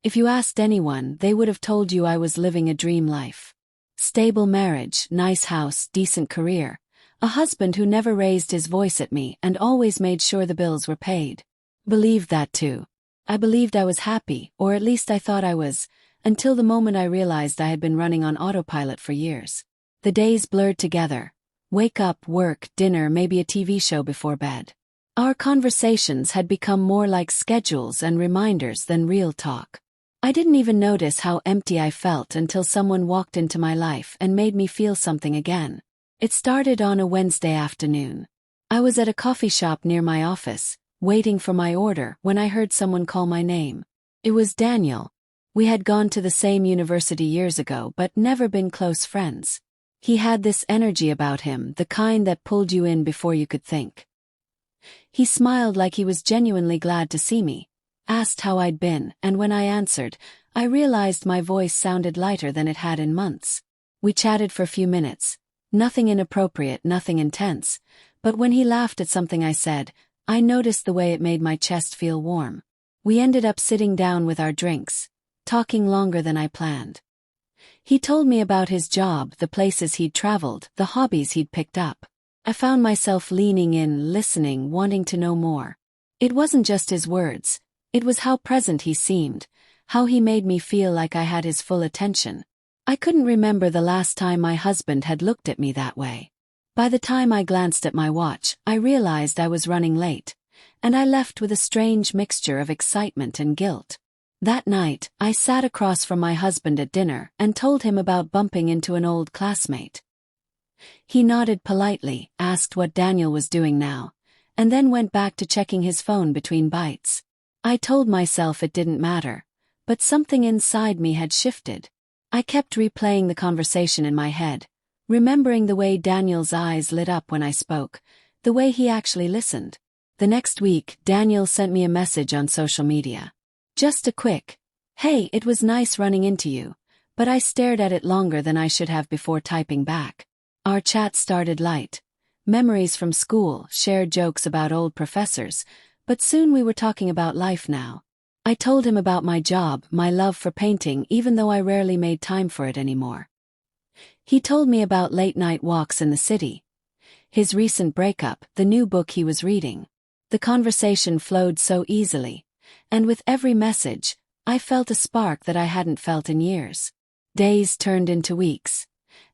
If you asked anyone, they would have told you I was living a dream life. Stable marriage, nice house, decent career. A husband who never raised his voice at me and always made sure the bills were paid. Believed that too. I believed I was happy, or at least I thought I was, until the moment I realized I had been running on autopilot for years. The days blurred together. Wake up, work, dinner, maybe a TV show before bed. Our conversations had become more like schedules and reminders than real talk. I didn't even notice how empty I felt until someone walked into my life and made me feel something again. It started on a Wednesday afternoon. I was at a coffee shop near my office, waiting for my order, when I heard someone call my name. It was Daniel. We had gone to the same university years ago but never been close friends. He had this energy about him, the kind that pulled you in before you could think. He smiled like he was genuinely glad to see me, asked how I'd been, and when I answered, I realized my voice sounded lighter than it had in months. We chatted for a few minutes. Nothing inappropriate, nothing intense, but when he laughed at something I said, I noticed the way it made my chest feel warm. We ended up sitting down with our drinks, talking longer than I planned. He told me about his job, the places he'd traveled, the hobbies he'd picked up. I found myself leaning in, listening, wanting to know more. It wasn't just his words, it was how present he seemed, how he made me feel like I had his full attention. I couldn't remember the last time my husband had looked at me that way. By the time I glanced at my watch, I realized I was running late, and I left with a strange mixture of excitement and guilt. That night, I sat across from my husband at dinner and told him about bumping into an old classmate. He nodded politely, asked what Daniel was doing now, and then went back to checking his phone between bites. I told myself it didn't matter, but something inside me had shifted. I kept replaying the conversation in my head, remembering the way Daniel's eyes lit up when I spoke, the way he actually listened. The next week, Daniel sent me a message on social media. Just a quick, "Hey, it was nice running into you," but I stared at it longer than I should have before typing back. Our chat started light. Memories from school, shared jokes about old professors, but soon we were talking about life now. I told him about my job, my love for painting, even though I rarely made time for it anymore. He told me about late-night walks in the city, his recent breakup, the new book he was reading. The conversation flowed so easily, and with every message, I felt a spark that I hadn't felt in years. Days turned into weeks,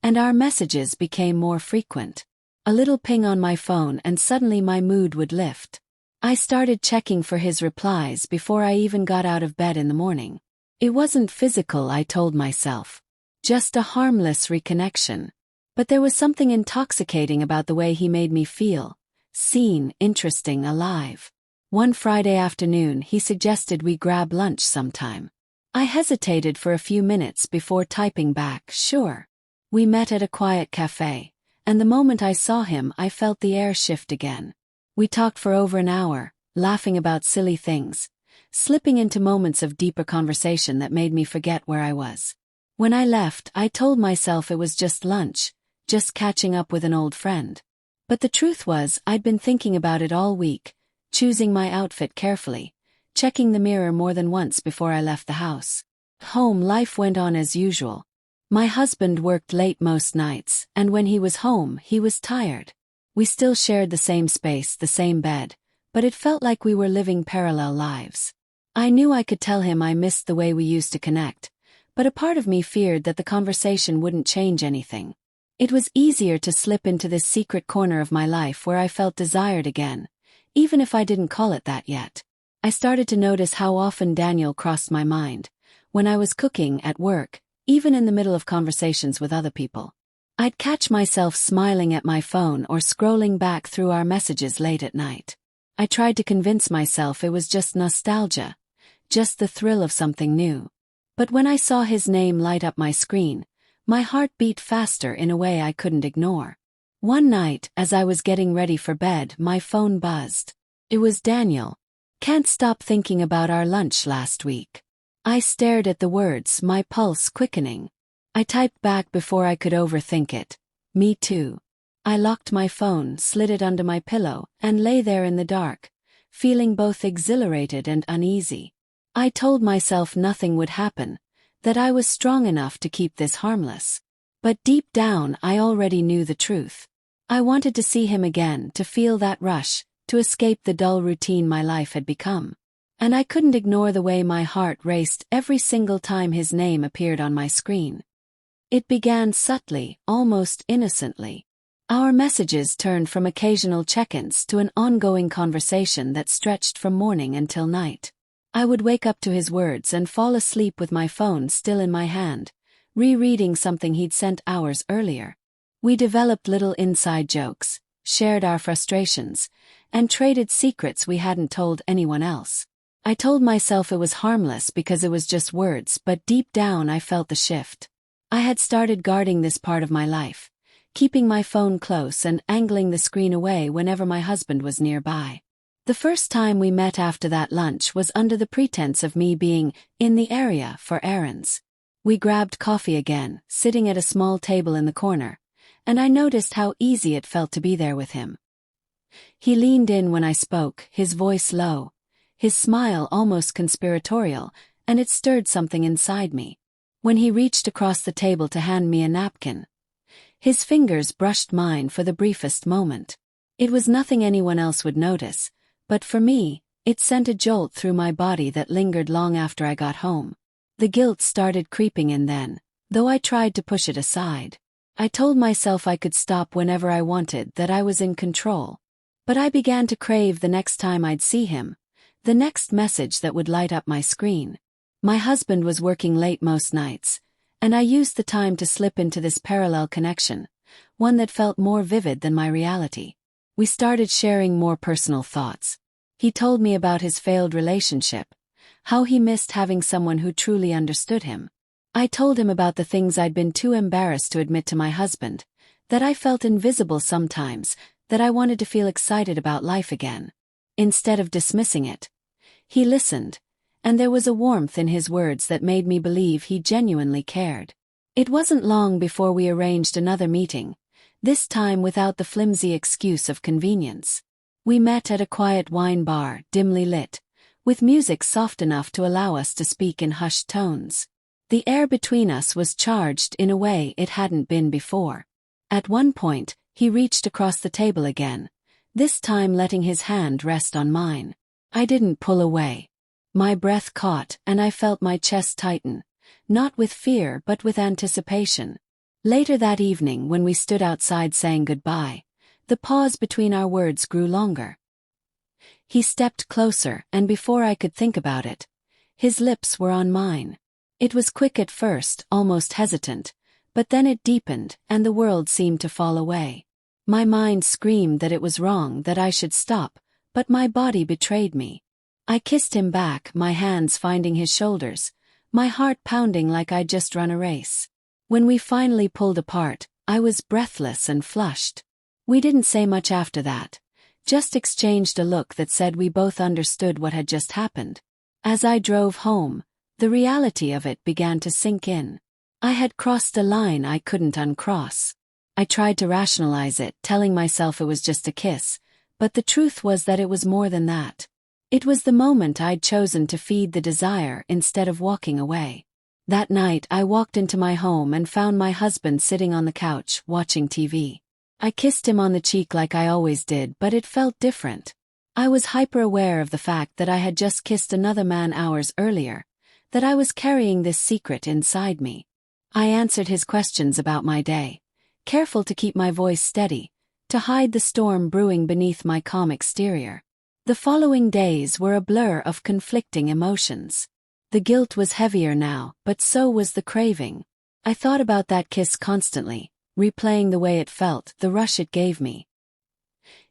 and our messages became more frequent. A little ping on my phone and suddenly my mood would lift. I started checking for his replies before I even got out of bed in the morning. It wasn't physical, I told myself. Just a harmless reconnection. But there was something intoxicating about the way he made me feel. Seen, interesting, alive. One Friday afternoon he suggested we grab lunch sometime. I hesitated for a few minutes before typing back, "Sure." We met at a quiet cafe, and the moment I saw him I felt the air shift again. We talked for over an hour, laughing about silly things, slipping into moments of deeper conversation that made me forget where I was. When I left, I told myself it was just lunch, just catching up with an old friend. But the truth was, I'd been thinking about it all week, choosing my outfit carefully, checking the mirror more than once before I left the house. Home life went on as usual. My husband worked late most nights, and when he was home, he was tired. We still shared the same space, the same bed, but it felt like we were living parallel lives. I knew I could tell him I missed the way we used to connect, but a part of me feared that the conversation wouldn't change anything. It was easier to slip into this secret corner of my life where I felt desired again, even if I didn't call it that yet. I started to notice how often Daniel crossed my mind, when I was cooking, at work, even in the middle of conversations with other people. I'd catch myself smiling at my phone or scrolling back through our messages late at night. I tried to convince myself it was just nostalgia, just the thrill of something new. But when I saw his name light up my screen, my heart beat faster in a way I couldn't ignore. One night, as I was getting ready for bed, my phone buzzed. It was Daniel. "Can't stop thinking about our lunch last week." I stared at the words, my pulse quickening. I typed back before I could overthink it. "Me too." I locked my phone, slid it under my pillow, and lay there in the dark, feeling both exhilarated and uneasy. I told myself nothing would happen, that I was strong enough to keep this harmless. But deep down I already knew the truth. I wanted to see him again, to feel that rush, to escape the dull routine my life had become. And I couldn't ignore the way my heart raced every single time his name appeared on my screen. It began subtly, almost innocently. Our messages turned from occasional check-ins to an ongoing conversation that stretched from morning until night. I would wake up to his words and fall asleep with my phone still in my hand, rereading something he'd sent hours earlier. We developed little inside jokes, shared our frustrations, and traded secrets we hadn't told anyone else. I told myself it was harmless because it was just words, but deep down I felt the shift. I had started guarding this part of my life, keeping my phone close and angling the screen away whenever my husband was nearby. The first time we met after that lunch was under the pretense of me being in the area for errands. We grabbed coffee again, sitting at a small table in the corner, and I noticed how easy it felt to be there with him. He leaned in when I spoke, his voice low, his smile almost conspiratorial, and it stirred something inside me. When he reached across the table to hand me a napkin, his fingers brushed mine for the briefest moment. It was nothing anyone else would notice, but for me, it sent a jolt through my body that lingered long after I got home. The guilt started creeping in then, though I tried to push it aside. I told myself I could stop whenever I wanted, that I was in control. But I began to crave the next time I'd see him, the next message that would light up my screen. My husband was working late most nights, and I used the time to slip into this parallel connection, one that felt more vivid than my reality. We started sharing more personal thoughts. He told me about his failed relationship, how he missed having someone who truly understood him. I told him about the things I'd been too embarrassed to admit to my husband, that I felt invisible sometimes, that I wanted to feel excited about life again. Instead of dismissing it, he listened, and there was a warmth in his words that made me believe he genuinely cared. It wasn't long before we arranged another meeting, this time without the flimsy excuse of convenience. We met at a quiet wine bar, dimly lit, with music soft enough to allow us to speak in hushed tones. The air between us was charged in a way it hadn't been before. At one point, he reached across the table again, this time letting his hand rest on mine. I didn't pull away. My breath caught, and I felt my chest tighten, not with fear but with anticipation. Later that evening, when we stood outside saying goodbye, the pause between our words grew longer. He stepped closer, and before I could think about it, his lips were on mine. It was quick at first, almost hesitant, but then it deepened, and the world seemed to fall away. My mind screamed that it was wrong, that I should stop, but my body betrayed me. I kissed him back, my hands finding his shoulders, my heart pounding like I'd just run a race. When we finally pulled apart, I was breathless and flushed. We didn't say much after that, just exchanged a look that said we both understood what had just happened. As I drove home, the reality of it began to sink in. I had crossed a line I couldn't uncross. I tried to rationalize it, telling myself it was just a kiss, but the truth was that it was more than that. It was the moment I'd chosen to feed the desire instead of walking away. That night I walked into my home and found my husband sitting on the couch, watching TV. I kissed him on the cheek like I always did, but it felt different. I was hyper-aware of the fact that I had just kissed another man hours earlier, that I was carrying this secret inside me. I answered his questions about my day, careful to keep my voice steady, to hide the storm brewing beneath my calm exterior. The following days were a blur of conflicting emotions. The guilt was heavier now, but so was the craving. I thought about that kiss constantly, replaying the way it felt, the rush it gave me.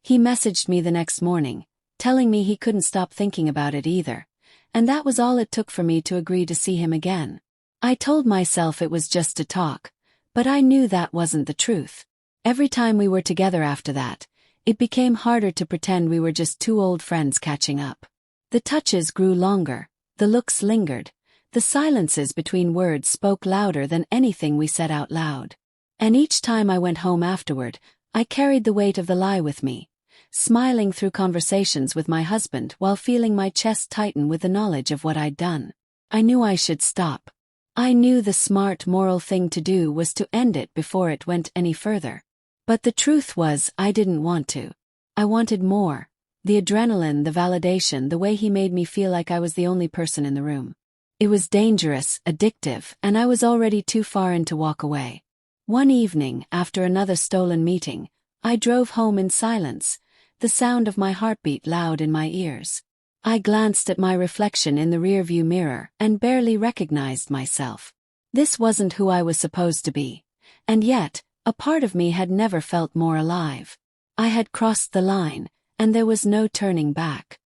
He messaged me the next morning, telling me he couldn't stop thinking about it either, and that was all it took for me to agree to see him again. I told myself it was just a talk, but I knew that wasn't the truth. Every time we were together after that, it became harder to pretend we were just two old friends catching up. The touches grew longer, the looks lingered, the silences between words spoke louder than anything we said out loud. And each time I went home afterward, I carried the weight of the lie with me, smiling through conversations with my husband while feeling my chest tighten with the knowledge of what I'd done. I knew I should stop. I knew the smart moral thing to do was to end it before it went any further. But the truth was, I didn't want to. I wanted more. The adrenaline, the validation, the way he made me feel like I was the only person in the room. It was dangerous, addictive, and I was already too far in to walk away. One evening, after another stolen meeting, I drove home in silence, the sound of my heartbeat loud in my ears. I glanced at my reflection in the rearview mirror and barely recognized myself. This wasn't who I was supposed to be. And yet, a part of me had never felt more alive. I had crossed the line, and there was no turning back.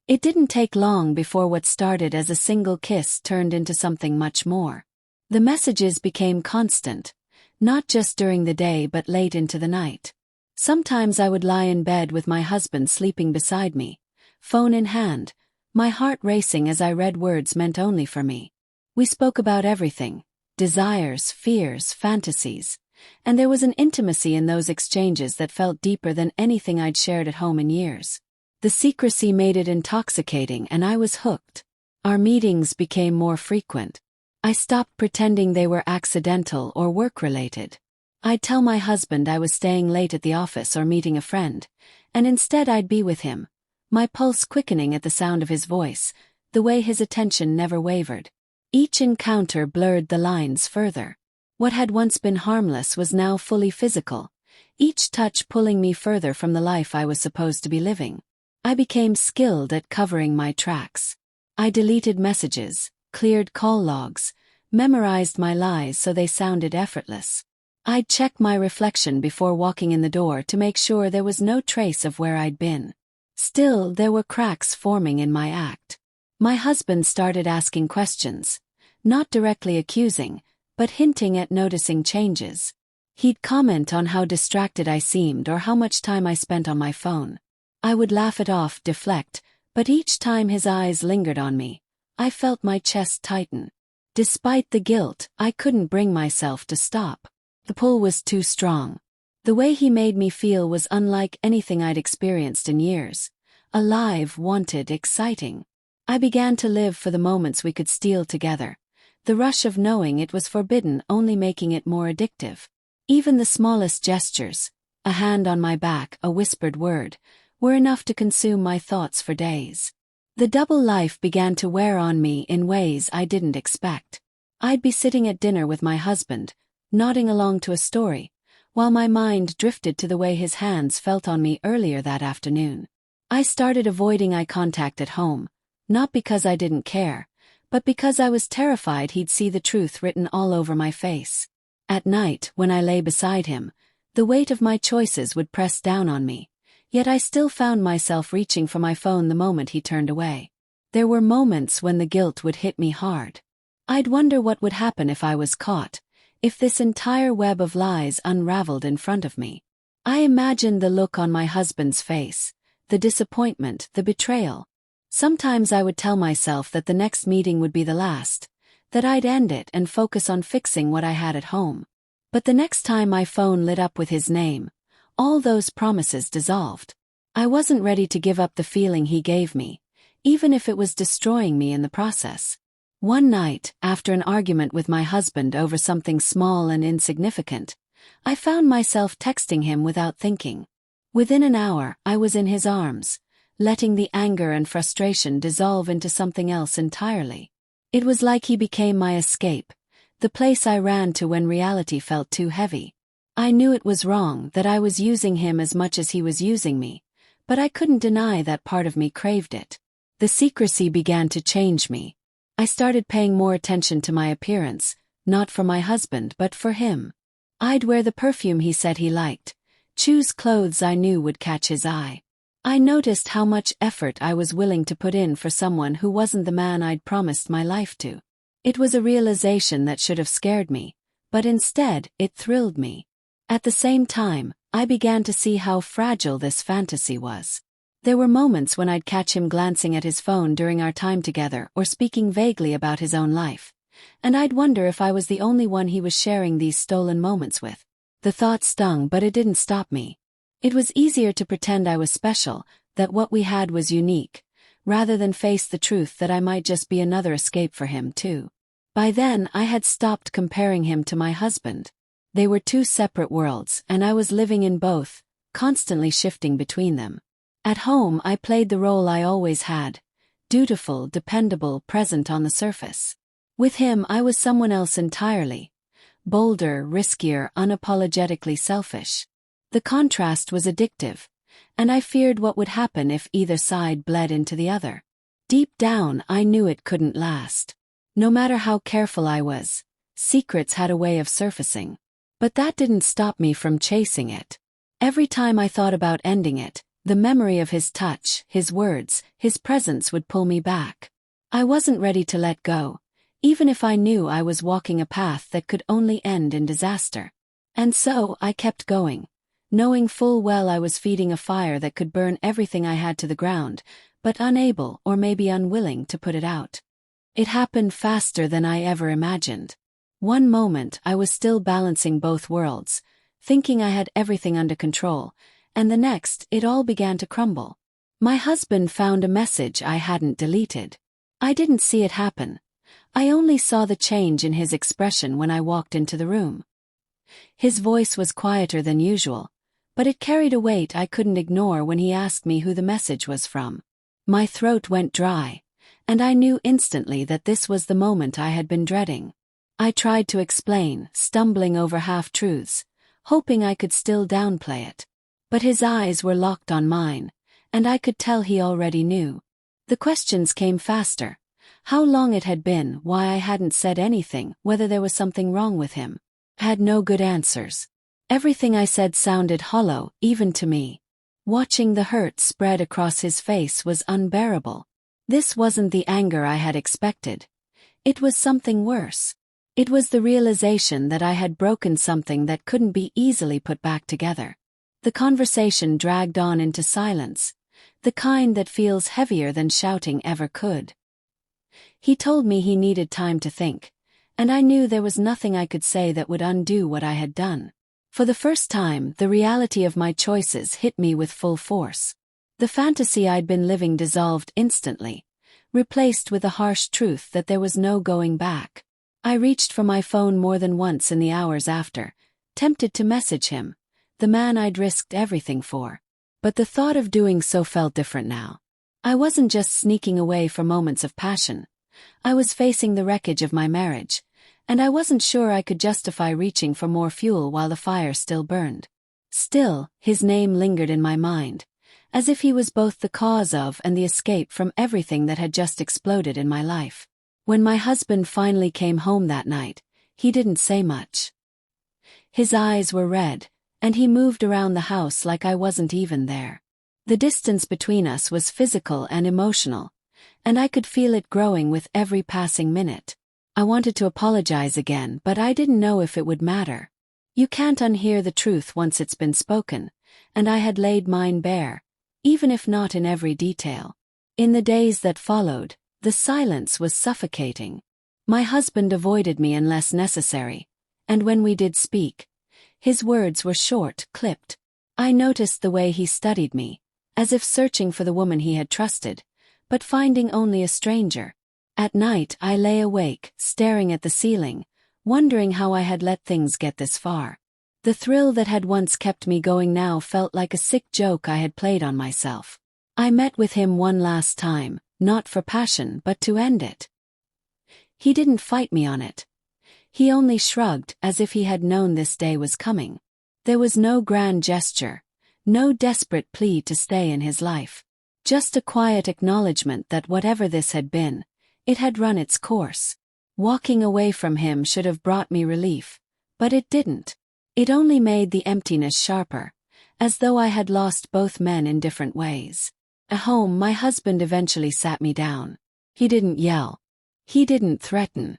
It didn't take long before what started as a single kiss turned into something much more. The messages became constant, not just during the day but late into the night. Sometimes I would lie in bed with my husband sleeping beside me, phone in hand, my heart racing as I read words meant only for me. We spoke about everything, desires, fears, fantasies, and there was an intimacy in those exchanges that felt deeper than anything I'd shared at home in years. The secrecy made it intoxicating and I was hooked. Our meetings became more frequent. I stopped pretending they were accidental or work-related. I'd tell my husband I was staying late at the office or meeting a friend, and instead I'd be with him, my pulse quickening at the sound of his voice, the way his attention never wavered. Each encounter blurred the lines further. What had once been harmless was now fully physical, each touch pulling me further from the life I was supposed to be living. I became skilled at covering my tracks. I deleted messages, cleared call logs, memorized my lies so they sounded effortless. I'd check my reflection before walking in the door to make sure there was no trace of where I'd been. Still, there were cracks forming in my act. My husband started asking questions, not directly accusing, but hinting at noticing changes. He'd comment on how distracted I seemed or how much time I spent on my phone. I would laugh it off, deflect, but each time his eyes lingered on me, I felt my chest tighten. Despite the guilt, I couldn't bring myself to stop. The pull was too strong. The way he made me feel was unlike anything I'd experienced in years. Alive, wanted, exciting. I began to live for the moments we could steal together. The rush of knowing it was forbidden only making it more addictive. Even the smallest gestures, a hand on my back, a whispered word, were enough to consume my thoughts for days. The double life began to wear on me in ways I didn't expect. I'd be sitting at dinner with my husband, nodding along to a story, while my mind drifted to the way his hands felt on me earlier that afternoon. I started avoiding eye contact at home, not because I didn't care, but because I was terrified he'd see the truth written all over my face. At night, when I lay beside him, the weight of my choices would press down on me, yet I still found myself reaching for my phone the moment he turned away. There were moments when the guilt would hit me hard. I'd wonder what would happen if I was caught, if this entire web of lies unraveled in front of me. I imagined the look on my husband's face, the disappointment, the betrayal. Sometimes I would tell myself that the next meeting would be the last, that I'd end it and focus on fixing what I had at home. But the next time my phone lit up with his name, all those promises dissolved. I wasn't ready to give up the feeling he gave me, even if it was destroying me in the process. One night, after an argument with my husband over something small and insignificant, I found myself texting him without thinking. Within an hour, I was in his arms, letting the anger and frustration dissolve into something else entirely. It was like he became my escape, the place I ran to when reality felt too heavy. I knew it was wrong, that I was using him as much as he was using me, but I couldn't deny that part of me craved it. The secrecy began to change me. I started paying more attention to my appearance, not for my husband but for him. I'd wear the perfume he said he liked, choose clothes I knew would catch his eye. I noticed how much effort I was willing to put in for someone who wasn't the man I'd promised my life to. It was a realization that should have scared me, but instead, it thrilled me. At the same time, I began to see how fragile this fantasy was. There were moments when I'd catch him glancing at his phone during our time together or speaking vaguely about his own life, and I'd wonder if I was the only one he was sharing these stolen moments with. The thought stung, but it didn't stop me. It was easier to pretend I was special, that what we had was unique, rather than face the truth that I might just be another escape for him too. By then I had stopped comparing him to my husband. They were two separate worlds, and I was living in both, constantly shifting between them. At home I played the role I always had, dutiful, dependable, present on the surface. With him I was someone else entirely, bolder, riskier, unapologetically selfish. The contrast was addictive, and I feared what would happen if either side bled into the other. Deep down I knew it couldn't last. No matter how careful I was, secrets had a way of surfacing. But that didn't stop me from chasing it. Every time I thought about ending it, the memory of his touch, his words, his presence would pull me back. I wasn't ready to let go, even if I knew I was walking a path that could only end in disaster. And so I kept going, knowing full well I was feeding a fire that could burn everything I had to the ground, but unable or maybe unwilling to put it out. It happened faster than I ever imagined. One moment I was still balancing both worlds, thinking I had everything under control, and the next it all began to crumble. My husband found a message I hadn't deleted. I didn't see it happen. I only saw the change in his expression when I walked into the room. His voice was quieter than usual, but it carried a weight I couldn't ignore when he asked me who the message was from. My throat went dry, and I knew instantly that this was the moment I had been dreading. I tried to explain, stumbling over half-truths, hoping I could still downplay it. But his eyes were locked on mine, and I could tell he already knew. The questions came faster. How long it had been, why I hadn't said anything, whether there was something wrong with him. I had no good answers. Everything I said sounded hollow, even to me. Watching the hurt spread across his face was unbearable. This wasn't the anger I had expected. It was something worse. It was the realization that I had broken something that couldn't be easily put back together. The conversation dragged on into silence, the kind that feels heavier than shouting ever could. He told me he needed time to think, and I knew there was nothing I could say that would undo what I had done. For the first time, the reality of my choices hit me with full force. The fantasy I'd been living dissolved instantly, replaced with the harsh truth that there was no going back. I reached for my phone more than once in the hours after, tempted to message him, the man I'd risked everything for. But the thought of doing so felt different now. I wasn't just sneaking away for moments of passion. I was facing the wreckage of my marriage, and I wasn't sure I could justify reaching for more fuel while the fire still burned. Still, his name lingered in my mind, as if he was both the cause of and the escape from everything that had just exploded in my life. When my husband finally came home that night, he didn't say much. His eyes were red, and he moved around the house like I wasn't even there. The distance between us was physical and emotional, and I could feel it growing with every passing minute. I wanted to apologize again, but I didn't know if it would matter. You can't unhear the truth once it's been spoken, and I had laid mine bare, even if not in every detail. In the days that followed, the silence was suffocating. My husband avoided me unless necessary, and when we did speak, his words were short, clipped. I noticed the way he studied me, as if searching for the woman he had trusted, but finding only a stranger. At night I lay awake, staring at the ceiling, wondering how I had let things get this far. The thrill that had once kept me going now felt like a sick joke I had played on myself. I met with him one last time, not for passion but to end it. He didn't fight me on it. He only shrugged, as if he had known this day was coming. There was no grand gesture, no desperate plea to stay in his life. Just a quiet acknowledgement that whatever this had been, it had run its course. Walking away from him should have brought me relief, but it didn't. It only made the emptiness sharper, as though I had lost both men in different ways. At home, my husband eventually sat me down. He didn't yell. He didn't threaten.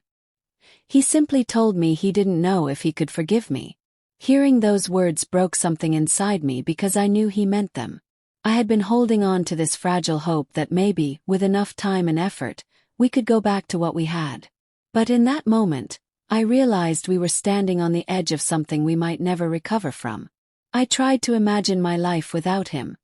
He simply told me he didn't know if he could forgive me. Hearing those words broke something inside me because I knew he meant them. I had been holding on to this fragile hope that maybe, with enough time and effort, we could go back to what we had. But in that moment, I realized we were standing on the edge of something we might never recover from. I tried to imagine my life without him,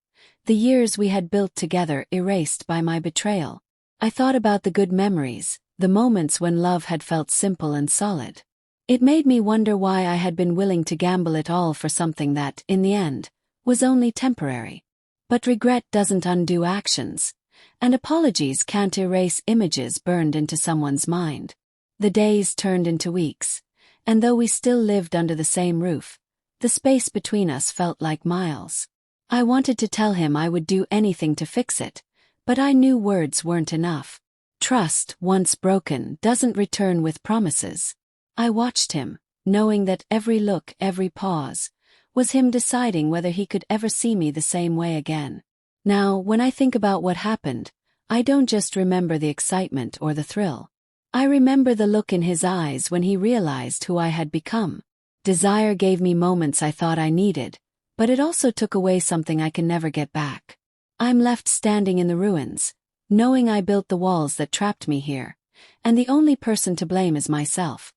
the years we had built together erased by my betrayal. I thought about the good memories, the moments when love had felt simple and solid. It made me wonder why I had been willing to gamble it all for something that, in the end, was only temporary. But regret doesn't undo actions, and apologies can't erase images burned into someone's mind. The days turned into weeks, and though we still lived under the same roof, the space between us felt like miles. I wanted to tell him I would do anything to fix it, but I knew words weren't enough. Trust, once broken, doesn't return with promises. I watched him, knowing that every look, every pause, was him deciding whether he could ever see me the same way again. Now, when I think about what happened, I don't just remember the excitement or the thrill. I remember the look in his eyes when he realized who I had become. Desire gave me moments I thought I needed, but it also took away something I can never get back. I'm left standing in the ruins, knowing I built the walls that trapped me here, and the only person to blame is myself.